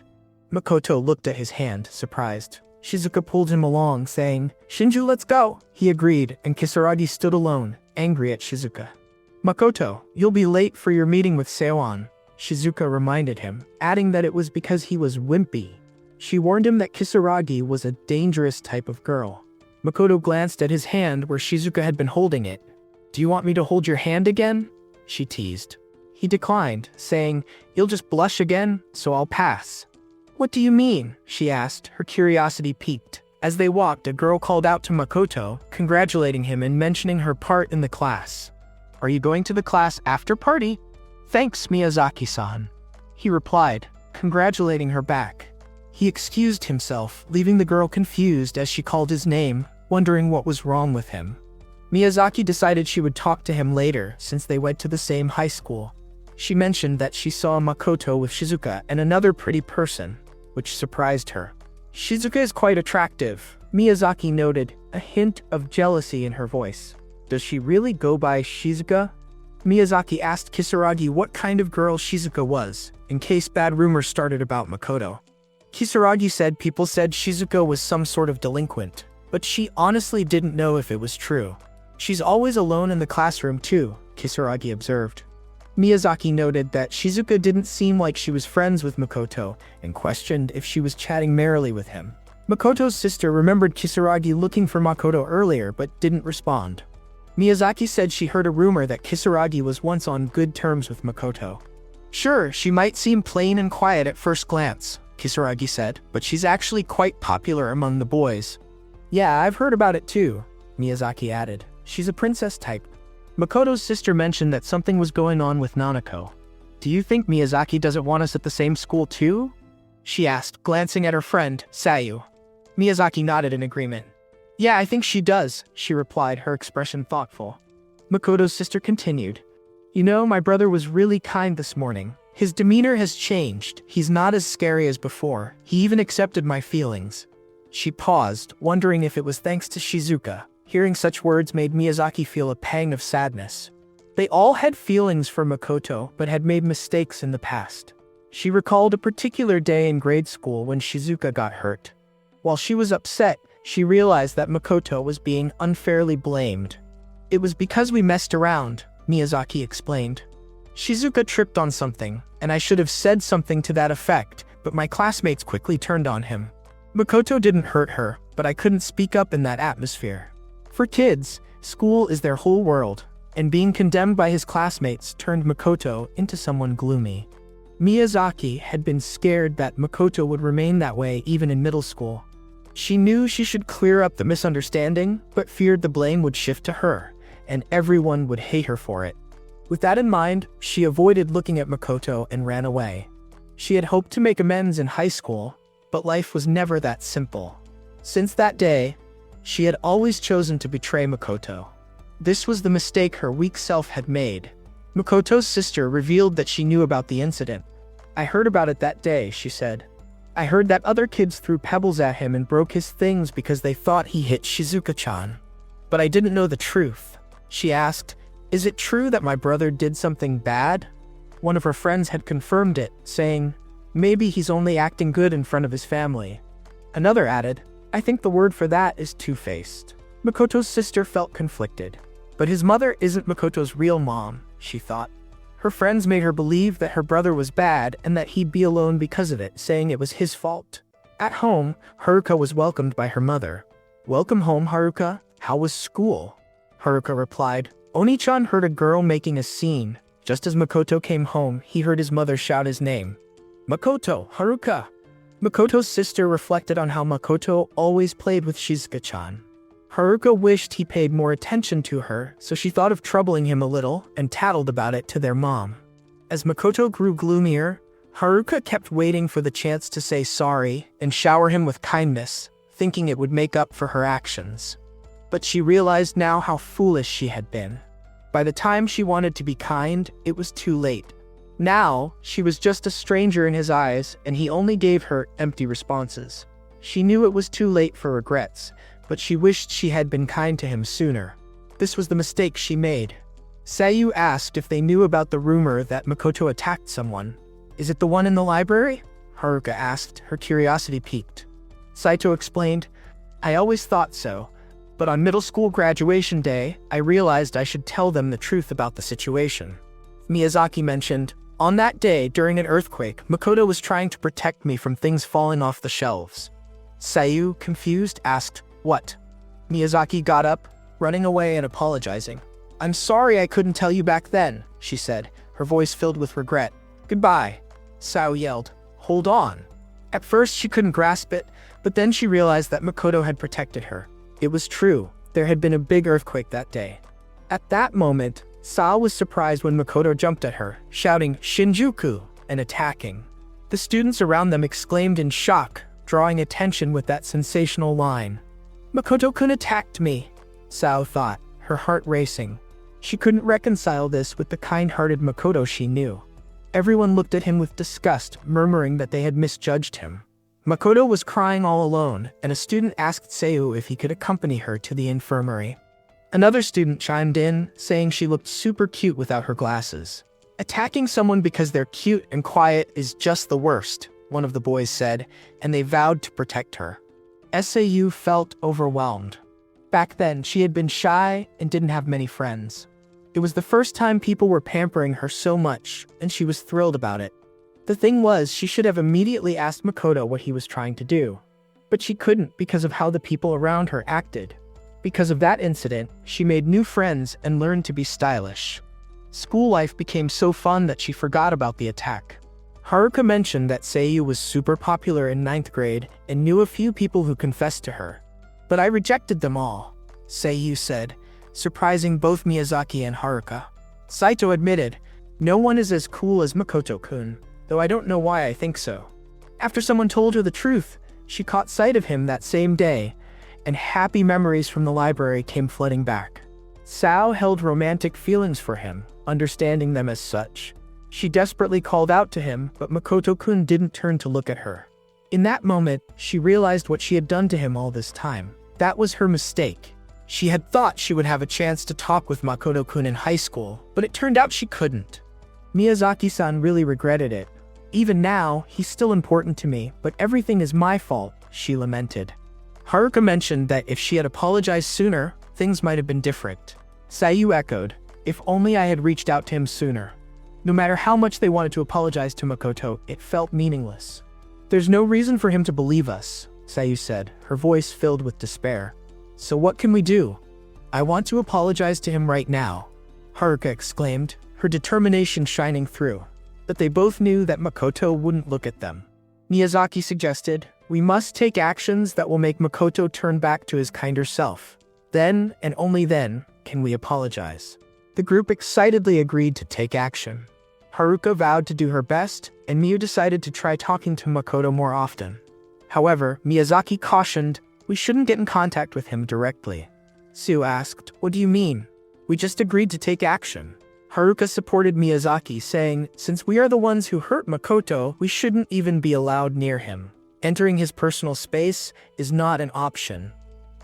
Makoto looked at his hand, surprised. Shizuka pulled him along, saying, "Shinju, let's go." He agreed, and Kisaragi stood alone, angry at Shizuka. "Makoto, you'll be late for your meeting with Seon," Shizuka reminded him, adding that it was because he was wimpy. She warned him that Kisaragi was a dangerous type of girl. Makoto glanced at his hand where Shizuka had been holding it. "Do you want me to hold your hand again?" she teased. He declined, saying, "You'll just blush again, so I'll pass." "What do you mean?" she asked, her curiosity piqued. As they walked, a girl called out to Makoto, congratulating him and mentioning her part in the class. "Are you going to the class after party?" "Thanks, Miyazaki-san," he replied, congratulating her back. He excused himself, leaving the girl confused as she called his name, wondering what was wrong with him. Miyazaki decided she would talk to him later since they went to the same high school. She mentioned that she saw Makoto with Shizuka and another pretty person, which surprised her. Shizuka is quite attractive, Miyazaki noted, a hint of jealousy in her voice. Does she really go by Shizuka? Miyazaki asked Kisaragi what kind of girl Shizuka was, in case bad rumors started about Makoto. Kisaragi said people said Shizuka was some sort of delinquent, but she honestly didn't know if it was true. She's always alone in the classroom too, Kisaragi observed. Miyazaki noted that Shizuka didn't seem like she was friends with Makoto and questioned if she was chatting merrily with him. Makoto's sister remembered Kisaragi looking for Makoto earlier but didn't respond. Miyazaki said she heard a rumor that Kisaragi was once on good terms with Makoto. Sure, she might seem plain and quiet at first glance, Kisaragi said, but she's actually quite popular among the boys. Yeah, I've heard about it too, Miyazaki added. She's a princess type. Makoto's sister mentioned that something was going on with Nanako. Do you think Miyazaki doesn't want us at the same school too? She asked, glancing at her friend, Sayu. Miyazaki nodded in agreement. Yeah, I think she does, she replied, her expression thoughtful. Makoto's sister continued. You know, my brother was really kind this morning. His demeanor has changed. He's not as scary as before. He even accepted my feelings. She paused, wondering if it was thanks to Shizuka. Hearing such words made Miyazaki feel a pang of sadness. They all had feelings for Makoto, but had made mistakes in the past. She recalled a particular day in grade school when Shizuka got hurt. While she was upset, she realized that Makoto was being unfairly blamed. It was because we messed around, Miyazaki explained. Shizuka tripped on something, and I should have said something to that effect, but my classmates quickly turned on him. Makoto didn't hurt her, but I couldn't speak up in that atmosphere. For kids, school is their whole world, and being condemned by his classmates turned Makoto into someone gloomy. Miyazaki had been scared that Makoto would remain that way even in middle school. She knew she should clear up the misunderstanding, but feared the blame would shift to her, and everyone would hate her for it. With that in mind, she avoided looking at Makoto and ran away. She had hoped to make amends in high school, but life was never that simple. Since that day, she had always chosen to betray Makoto. This was the mistake her weak self had made. Makoto's sister revealed that she knew about the incident. I heard about it that day, she said. I heard that other kids threw pebbles at him and broke his things because they thought he hit Shizuka-chan. But I didn't know the truth. She asked, is it true that my brother did something bad? One of her friends had confirmed it, saying, maybe he's only acting good in front of his family. Another added, I think the word for that is two-faced. Makoto's sister felt conflicted. But his mother isn't Makoto's real mom, she thought. Her friends made her believe that her brother was bad and that he'd be alone because of it, saying it was his fault. At home, Haruka was welcomed by her mother. Welcome home, Haruka. How was school? Haruka replied. Oni-chan heard a girl making a scene. Just as Makoto came home, he heard his mother shout his name. Makoto, Haruka. Makoto's sister reflected on how Makoto always played with Shizuka-chan. Haruka wished he paid more attention to her, so she thought of troubling him a little and tattled about it to their mom. As Makoto grew gloomier, Haruka kept waiting for the chance to say sorry and shower him with kindness, thinking it would make up for her actions. But she realized now how foolish she had been. By the time she wanted to be kind, it was too late. Now, she was just a stranger in his eyes, and he only gave her empty responses. She knew it was too late for regrets, but she wished she had been kind to him sooner. This was the mistake she made. Sayu asked if they knew about the rumor that Makoto attacked someone. Is it the one in the library? Haruka asked, her curiosity piqued. Saito explained, I always thought so, but on middle school graduation day, I realized I should tell them the truth about the situation. Miyazaki mentioned, on that day, during an earthquake, Makoto was trying to protect me from things falling off the shelves. Sayu, confused, asked, what? Miyazaki got up, running away and apologizing. I'm sorry I couldn't tell you back then, she said, her voice filled with regret. Goodbye. Sayu yelled, hold on. At first she couldn't grasp it, but then she realized that Makoto had protected her. It was true, there had been a big earthquake that day. At that moment, Sayu was surprised when Makoto jumped at her, shouting Shinjuku and attacking. The students around them exclaimed in shock, drawing attention with that sensational line. Makoto-kun attacked me, Sayu thought, her heart racing. She couldn't reconcile this with the kind-hearted Makoto she knew. Everyone looked at him with disgust, murmuring that they had misjudged him. Makoto was crying all alone, and a student asked Seiyu if he could accompany her to the infirmary. Another student chimed in, saying she looked super cute without her glasses. Attacking someone because they're cute and quiet is just the worst, one of the boys said, and they vowed to protect her. Seiyu felt overwhelmed. Back then, she had been shy and didn't have many friends. It was the first time people were pampering her so much, and she was thrilled about it. The thing was, she should have immediately asked Makoto what he was trying to do. But she couldn't because of how the people around her acted. Because of that incident, she made new friends and learned to be stylish. School life became so fun that she forgot about the attack. Haruka mentioned that Seiyu was super popular in 9th grade and knew a few people who confessed to her. But I rejected them all, Seiyu said, surprising both Miyazaki and Haruka. Saito admitted, no one is as cool as Makoto-kun, though I don't know why I think so. After someone told her the truth, she caught sight of him that same day, and happy memories from the library came flooding back. Sao held romantic feelings for him, understanding them as such. She desperately called out to him, but Makoto-kun didn't turn to look at her. In that moment, she realized what she had done to him all this time. That was her mistake. She had thought she would have a chance to talk with Makoto-kun in high school, but it turned out she couldn't. Miyazaki-san really regretted it. Even now, he's still important to me, but everything is my fault, she lamented. Haruka mentioned that if she had apologized sooner, things might have been different. Seiyu echoed, if only I had reached out to him sooner. No matter how much they wanted to apologize to Makoto, it felt meaningless. There's no reason for him to believe us, Seiyu said, her voice filled with despair. So what can we do? I want to apologize to him right now, Haruka exclaimed, her determination shining through. But they both knew that Makoto wouldn't look at them. Miyazaki suggested, we must take actions that will make Makoto turn back to his kinder self. Then, and only then, can we apologize. The group excitedly agreed to take action. Haruka vowed to do her best, and Miyu decided to try talking to Makoto more often. However, Miyazaki cautioned, we shouldn't get in contact with him directly. Sue asked, what do you mean? We just agreed to take action. Haruka supported Miyazaki, saying, since we are the ones who hurt Makoto, we shouldn't even be allowed near him. Entering his personal space is not an option.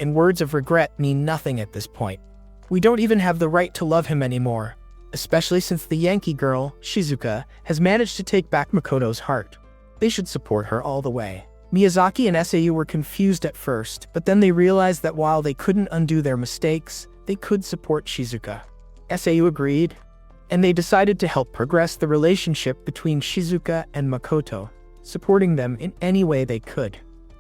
And words of regret mean nothing at this point. We don't even have the right to love him anymore, especially since the Yankee girl, Shizuka, has managed to take back Makoto's heart. They should support her all the way. Miyazaki and Seiyu were confused at first, but then they realized that while they couldn't undo their mistakes, they could support Shizuka. Seiyu agreed, and they decided to help progress the relationship between Shizuka and Makoto, supporting them in any way they could.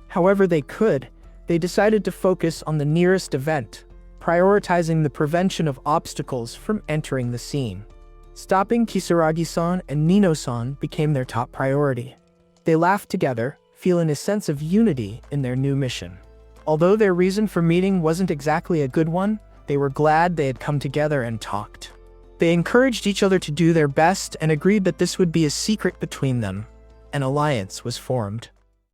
However they could, they decided to focus on the nearest event, prioritizing the prevention of obstacles from entering the scene. Stopping Kisaragi-san and Nino-san became their top priority. They laughed together, feeling a sense of unity in their new mission. Although their reason for meeting wasn't exactly a good one, they were glad they had come together and talked. They encouraged each other to do their best and agreed that this would be a secret between them. An alliance was formed.